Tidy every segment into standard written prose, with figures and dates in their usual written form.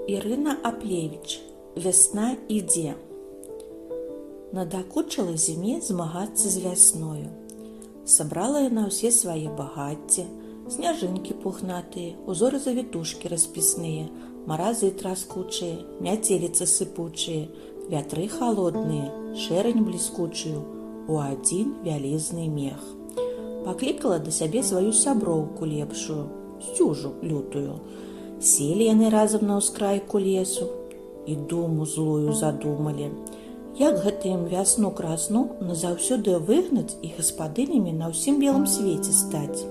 Ірына Аплевіч. Вясна ідзе. Надакучыла зіме змагацца з вясною. Сабрала яна ўсе свае багацці, сняжынкі пухнатыя, узоры завітушкі распісныя, маразы траскучыя, мяцеліцы сыпучыя, вятры халодныя, шэрань бліскучую, у адзін вялізны мех. Паклікала да сябе сваю сяброўку лепшую, Сцюжу лютую. Селі яны разам на ўскрайку лесу і думу злую задумалі. Як гэта ім вясну-красну назаўсёды выгнаць і гаспадынямі на ўсім белым свеце стаць.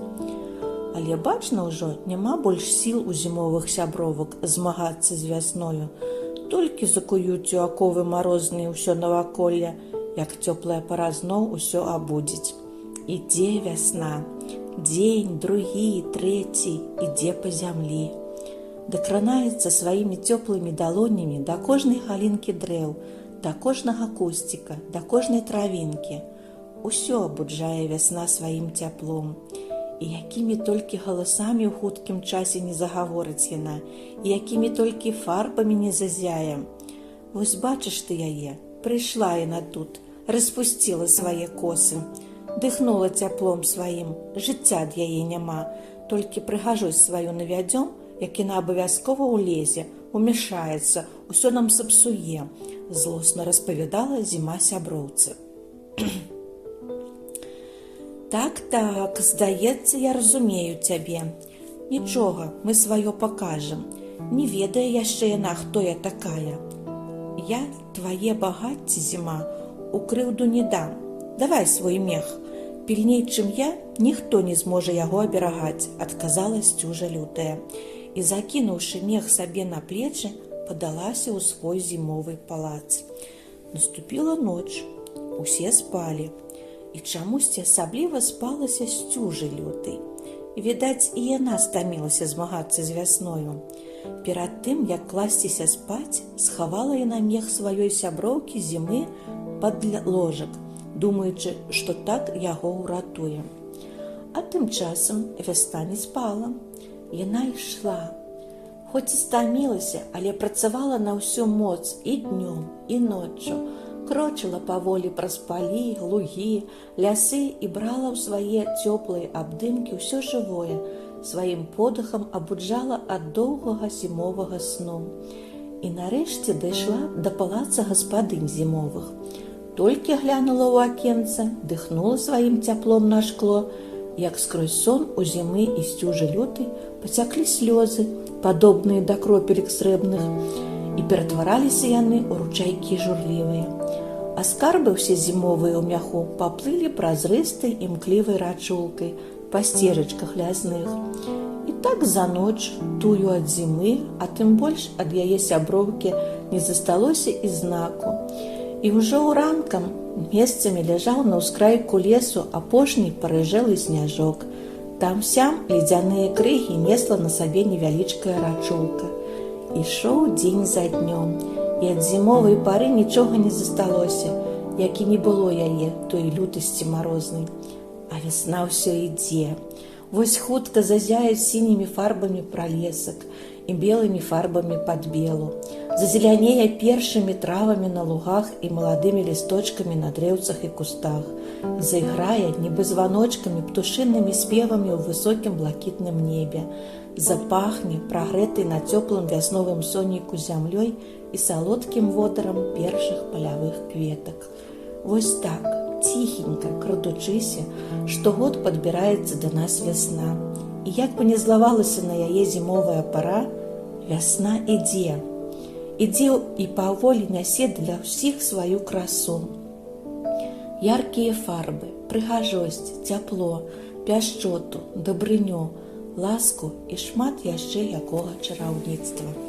Але бачна ўжо няма больш сіл у зімовых сябровак змагацца з вясною. Толькі закуюць у аковы марозныя ўсё наваколле, як цёплая пара зноў усё абудзіць. Ідзе вясна. Дзень, другі, трэці, ідзе па зямлі. Дакранаецца сваімі цёплымі далонямі да кожнай галінкі дрэў, да кожнага кусціка, да кожнай травінкі. Усё абуджае вясна сваім цяплом. І якімі толькі галасамі ў хуткім часе не загаворыць яна, і якімі толькі фарбамі не зазяе. Вось бачыш ты яе, прыйшла яна тут, распусціла свае косы, дыхнула цяплом сваім, жыцця ад яе няма, толькі прыгажосць сваю навядзём, як яна абавязкова ўлезе, умяшаецца, усё нам сапсуе, злосна распавядала зіма сяброўцы. Так, здаецца, я разумею цябе. Нічога, мы сваё пакажам. Не ведае яшчэ яна, хто я такая. Я твае багацці, зіма, у крыўду не дам. Давай свой мех. Пільней, чым я, ніхто не зможа яго аберагаць, адказала Сцюжа лютая. І, закінуўшы мех сабе на плечы, падалася ў свой зімовы палац. Наступіла ноч, усе спалі. І чамусьці асабліва спалася Сцюжы лютай. Відаць, і яна стамілася змагацца з вясною. Перад тым, як класціся спаць, схавала яна мех сваёй сяброўкі зімы пад ложак, думаючы, што так яго ўратуе. А тым часам вясна не спала. Яна ішла. Хоць і стамілася, але працавала на ўсю моц і днём, і ноччу. Крочыла паволі праз палі, лугі, лясы і брала ў свае цёплыя абдымкі ўсё жывое, сваім подыхам абуджала ад доўгага зімовага сну. І нарэшце дайшла да палаца гаспадынь зімовых. Толькі глянула ў акенца, дыхнула сваім цяплом на шкло, як скрозь сон у зімы і Сцюжы лютай пацяклі слёзы, падобныя да кропелек срэбных, і ператвараліся яны ў ручайкі журлівыя. А скарбы ўсе зімовыя ў мяху паплылі празрыстай імклівай рачулкай па сцежачках лясных. І так за ноч, тую ад зімы, а тым больш ад яе сяброўкі не засталося і знаку. І ўжо ўранкам месцамі ляжаў на ўскрайку лесу апошні парыжэлы сняжок. Там-сям ледзяныя крыгі несла на сабе невялічкая рачулка. Ішоў дзень за днём, і ад зімовай пары нічога не засталося, як і не было яе, той лютасці марознай. А вясна ўсё ідзе. Вось хутка зазяюць сінімі фарбамі пралесак і белымі фарбамі пад белу. Зазелянее першымі травамі на лугах і маладымі лісточкамі на дрэўцах і кустах. Зайграе нібы званочкамі птушынымі спевамі ў высокім блакітным небе. Запахне прагрэтай на цёплым вясновым сонейку зямлёй і салодкім водарам першых палявых кветак. Вось так, ціхенька, крадучыся, штогод падбіраецца да нас вясна. І як бы не злавалася на яе зімовая пара, вясна ідзе. Ідзе і паволі нясе для ўсіх сваю красу. Яркія фарбы, прыгажосць, цяпло, пяшчоту, дабрыню, ласку і шмат яшчэ якога чараўніцтва.